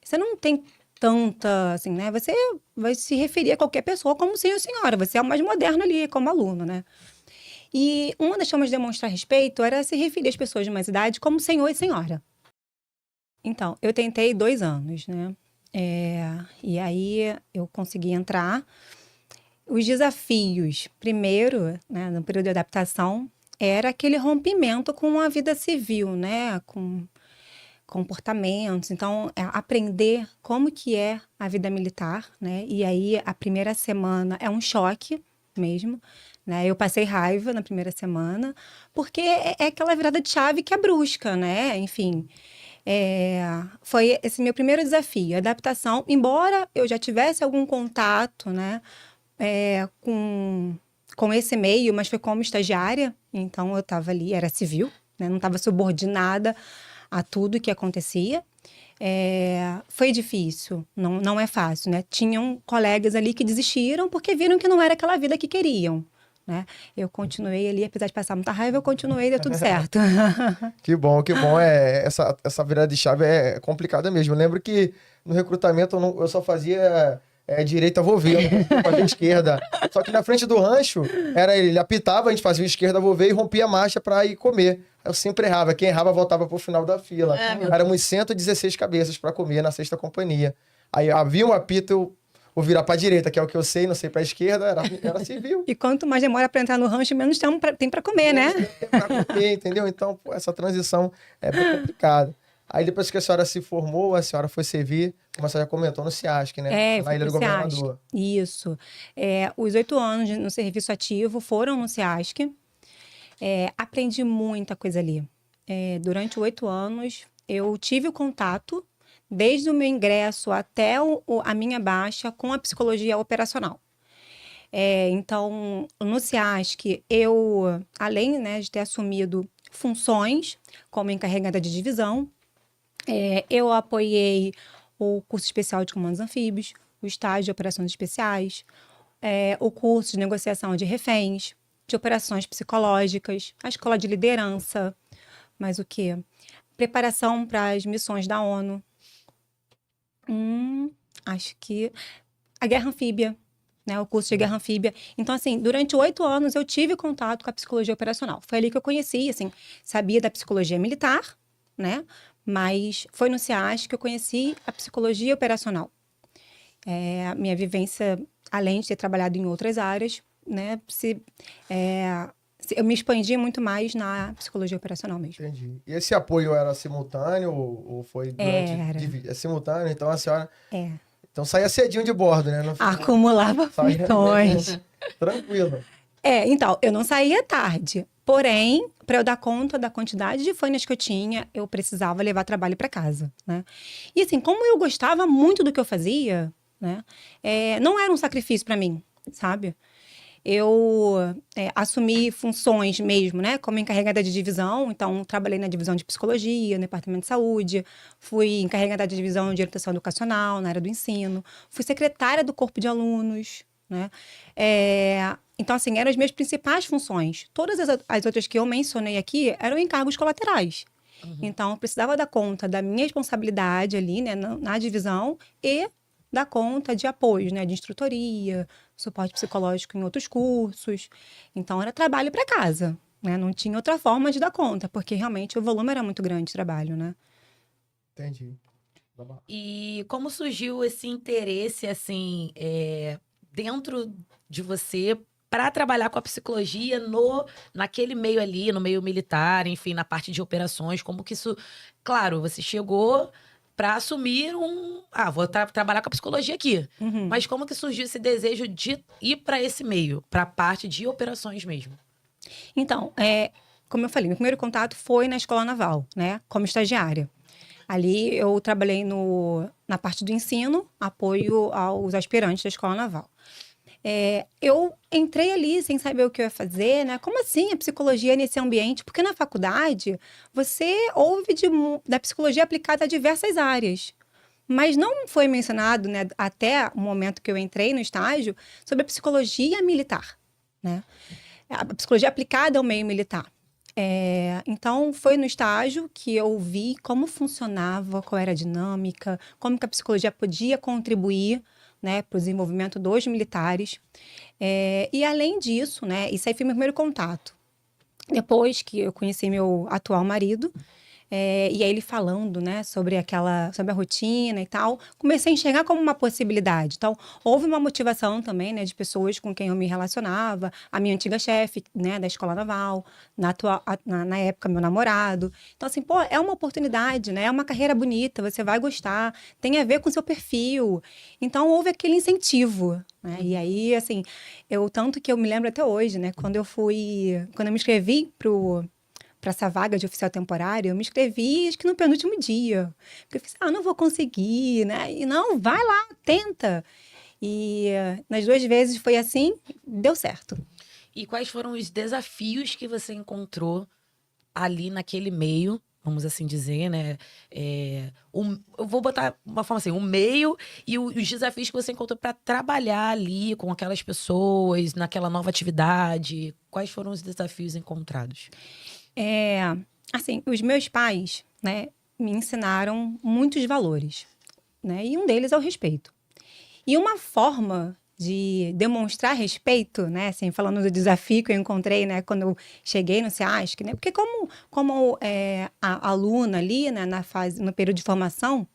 você não tem tanta, assim, né? Você vai se referir a qualquer pessoa como senhor ou senhora. Você é o mais moderno ali, como aluno, né? E uma das formas de demonstrar respeito era se referir às pessoas de mais idade como senhor e senhora. Então, eu tentei 2 anos, né? E aí eu consegui entrar. Os desafios, primeiro, né, no período de adaptação, era aquele rompimento com a vida civil, né? Com comportamentos. Então, aprender como que é a vida militar, né? E aí, a primeira semana é um choque mesmo, né? Eu passei raiva na primeira semana, porque é aquela virada de chave que é brusca, né? Enfim, foi esse meu primeiro desafio, a adaptação, embora eu já tivesse algum contato, né? Com esse meio, mas foi como estagiária, então eu estava ali, era civil, né? Não estava subordinada a tudo que acontecia. Foi difícil, não é fácil, né? Tinham colegas ali que desistiram porque viram que não era aquela vida que queriam, né? Eu continuei ali, apesar de passar muita raiva, eu continuei e deu tudo certo. Que bom, que bom. Essa virada de chave é complicada mesmo. Eu lembro que no recrutamento eu só fazia direita, vou ver, eu não fazia esquerda. Só que na frente do rancho, ele apitava, a gente fazia esquerda, vou ver e rompia a marcha para ir comer. Eu sempre errava. Quem errava voltava pro final da fila. Éramos 116 cabeças para comer na sexta companhia. Aí havia um apito, eu vou virar para direita, que é o que eu sei, não sei para esquerda, era civil. E quanto mais demora para entrar no rancho, menos tempo tem para comer, né? Pra comer, entendeu? Então, pô, essa transição é bem complicada. Aí depois que a senhora se formou, a senhora foi servir, como a senhora já comentou, no SEASC, né? Eu Na fui Ilha pro do SEASC. Governador. Isso. Os 8 anos no serviço ativo foram no SEASC. Aprendi muita coisa ali. Durante 8 anos, eu tive o contato, desde o meu ingresso até a minha baixa, com a psicologia operacional. Então, no SEASC, eu, além, né, de ter assumido funções como encarregada de divisão, eu apoiei o curso especial de comandos anfíbios, o estágio de operações especiais, o curso de negociação de reféns, de operações psicológicas, a escola de liderança, mas o quê? Preparação para as missões da ONU. Acho que a guerra anfíbia, né? O curso de guerra anfíbia. Então, assim, durante 8 anos eu tive contato com a psicologia operacional. Foi ali que eu conheci, assim, sabia da psicologia militar, né? Mas foi no SEASC que eu conheci a psicologia operacional. A minha vivência, além de ter trabalhado em outras áreas, né? Eu me expandi muito mais na psicologia operacional mesmo. Entendi. E esse apoio era simultâneo ou foi durante... Era. É simultâneo, então a senhora... É. Então saía cedinho de bordo, né? Não Acumulava funções. Tranquilo. Então, eu não saía tarde. Porém, para eu dar conta da quantidade de fãs que eu tinha, eu precisava levar trabalho para casa, né? E assim, como eu gostava muito do que eu fazia, né? Não era um sacrifício para mim, sabe? Eu assumi funções mesmo, né? Como encarregada de divisão. Então, trabalhei na divisão de psicologia, no departamento de saúde. Fui encarregada de divisão de orientação educacional, na área do ensino. Fui secretária do corpo de alunos, né? Então, assim, eram as minhas principais funções. Todas as outras que eu mencionei aqui eram encargos colaterais. Então, eu precisava dar conta da minha responsabilidade ali, né, na divisão e dar conta de apoio, né, de instrutoria, suporte psicológico em outros cursos. Então, era trabalho para casa, né? Não tinha outra forma de dar conta, porque realmente o volume era muito grande de trabalho, né? Entendi. E como surgiu esse interesse, assim, dentro de você para trabalhar com a psicologia naquele meio ali, no meio militar, enfim, na parte de operações, como que isso... Claro, você chegou para assumir vou trabalhar com a psicologia aqui. Mas como que surgiu esse desejo de ir para esse meio, para a parte de operações mesmo? Então, como eu falei, meu primeiro contato foi na Escola Naval, né? Como estagiária. Ali eu trabalhei na parte do ensino, apoio aos aspirantes da Escola Naval. Eu entrei ali sem saber o que eu ia fazer, né? Como assim a psicologia nesse ambiente? Porque na faculdade você ouve da psicologia aplicada a diversas áreas. Mas não foi mencionado, né, até o momento que eu entrei no estágio, sobre a psicologia militar, né? A psicologia aplicada ao meio militar. Então, foi no estágio que eu vi como funcionava, qual era a dinâmica, como que a psicologia podia contribuir, né, para o desenvolvimento dos militares. E além disso, né, isso aí foi meu primeiro contato. Depois que eu conheci meu atual marido, e aí ele falando, né, sobre a rotina e tal, comecei a enxergar como uma possibilidade. Então, houve uma motivação também, né, de pessoas com quem eu me relacionava, a minha antiga chefe, né, da escola naval, na época, meu namorado. Então, assim, pô, é uma oportunidade, né, é uma carreira bonita, você vai gostar, tem a ver com o seu perfil. Então, houve aquele incentivo, né, e aí, assim, tanto que eu me lembro até hoje, né, quando eu me inscrevi para essa vaga de oficial temporário, eu me inscrevi, acho que no penúltimo dia. Porque eu pensei, não vou conseguir, né? E não, vai lá, tenta. E nas 2 vezes foi assim, deu certo. E quais foram os desafios que você encontrou ali naquele meio, vamos assim dizer, né? Eu vou botar uma forma assim, o meio e os desafios que você encontrou para trabalhar ali com aquelas pessoas, naquela nova atividade. Quais foram os desafios encontrados? Assim, os meus pais, né, me ensinaram muitos valores, né? E um deles é o respeito. E uma forma de demonstrar respeito, né, assim, falando do desafio que eu encontrei, né, quando eu cheguei no SEASC, né, porque como a aluna ali, né, no período de formação,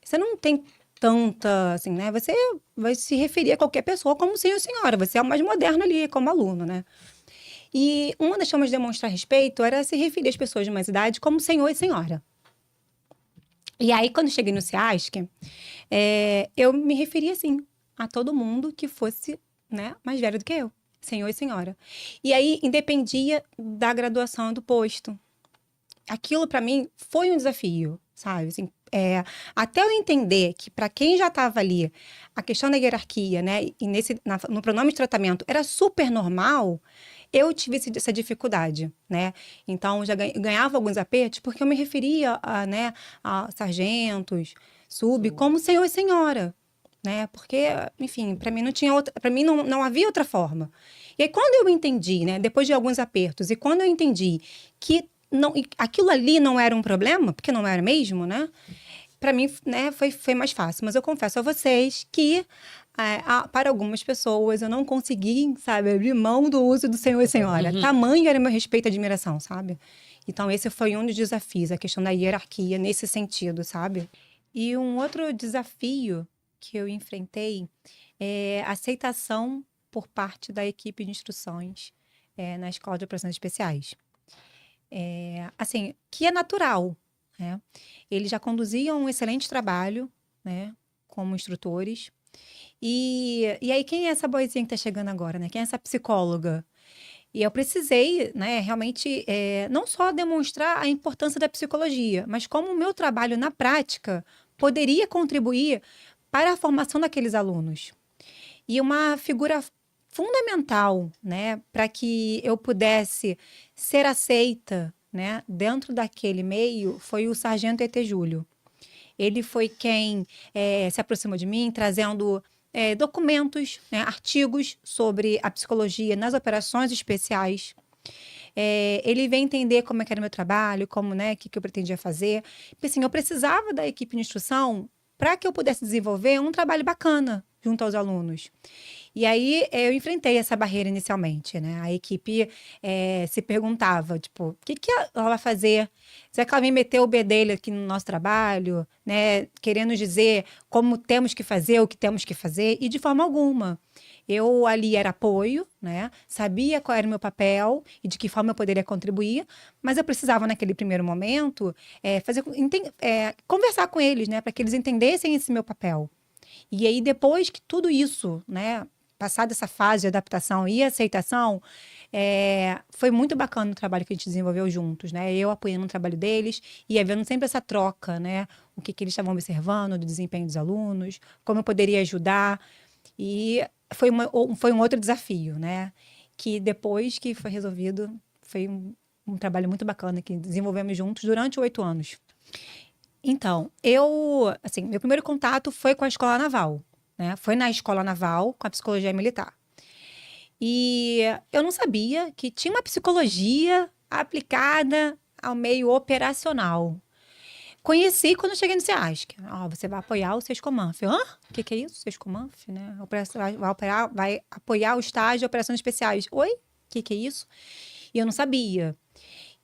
você não tem tanta, assim, né, você vai se referir a qualquer pessoa como senhor ou senhora, você é o mais moderno ali como aluno, né. E uma das formas de demonstrar respeito era se referir às pessoas de mais idade como senhor e senhora. E aí, quando cheguei no SEASC, eu me referia, assim, a todo mundo que fosse, né, mais velho do que eu, senhor e senhora. E aí, independia da graduação do posto. Aquilo, para mim, foi um desafio, sabe? Assim, até eu entender que, para quem já estava ali, a questão da hierarquia, né, e no pronome de tratamento era super normal, eu tive essa dificuldade, né? Então, já ganhava alguns apertos porque eu me referia né, a sargentos, como senhor e senhora, né? Porque, enfim, para mim não tinha para mim não havia outra forma. E aí, quando eu entendi, né, depois de alguns apertos, e quando eu entendi que aquilo ali não era um problema, porque não era mesmo, né? Para mim, né, foi mais fácil. Mas eu confesso a vocês que, para algumas pessoas, eu não consegui, sabe, abrir mão do uso do senhor e senhora. Uhum. Tamanho era meu respeito e admiração, sabe? Então, esse foi um dos desafios, a questão da hierarquia nesse sentido, sabe? E um outro desafio que eu enfrentei é a aceitação por parte da equipe de instruções na Escola de Operações Especiais. Assim, que é natural, né? Eles já conduziam um excelente trabalho, né, como instrutores. E aí, quem é essa boizinha que está chegando agora, né? Quem é essa psicóloga? E eu precisei, né, realmente, não só demonstrar a importância da psicologia, mas como o meu trabalho na prática poderia contribuir para a formação daqueles alunos. E uma figura fundamental, né, para que eu pudesse ser aceita, né, dentro daquele meio, foi o sargento E.T. Júlio. Ele foi quem se aproximou de mim, trazendo documentos, né, artigos sobre a psicologia nas operações especiais. Ele veio entender como é que era o meu trabalho, como, né, o que eu pretendia fazer. Porque, assim, eu precisava da equipe de instrução para que eu pudesse desenvolver um trabalho bacana junto aos alunos. E aí, eu enfrentei essa barreira inicialmente, né? A equipe se perguntava, tipo, o que ela vai fazer? Será que ela vem meter o bedelho aqui no nosso trabalho, né? Querendo dizer como temos que fazer, o que temos que fazer? E de forma alguma. Eu ali era apoio, né? Sabia qual era o meu papel e de que forma eu poderia contribuir, mas eu precisava, naquele primeiro momento, conversar com eles, né? Para que eles entendessem esse meu papel. E aí, depois que tudo isso, né, passada essa fase de adaptação e aceitação, foi muito bacana o trabalho que a gente desenvolveu juntos, né? Eu apoiando o trabalho deles e havendo sempre essa troca, né? O que eles estavam observando do desempenho dos alunos, como eu poderia ajudar. E foi um outro desafio, né? Que depois que foi resolvido, foi um trabalho muito bacana que desenvolvemos juntos durante 8 anos. Então, meu primeiro contato foi com a Escola Naval, né? Foi na Escola Naval, com a psicologia militar. E eu não sabia que tinha uma psicologia aplicada ao meio operacional. Conheci quando eu cheguei no SEASC. Você vai apoiar o Sescomanf. Hã? O que é isso? Sescomanf, né? Vai apoiar o estágio de operações especiais. Oi? O que é isso? E eu não sabia.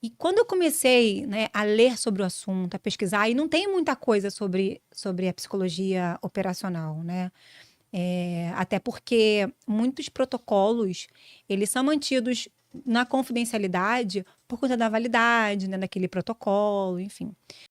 E quando eu comecei, né, a ler sobre o assunto, a pesquisar, e não tem muita coisa sobre a psicologia operacional, né? Até porque muitos protocolos, eles são mantidos na confidencialidade por conta da validade, né, daquele protocolo, enfim.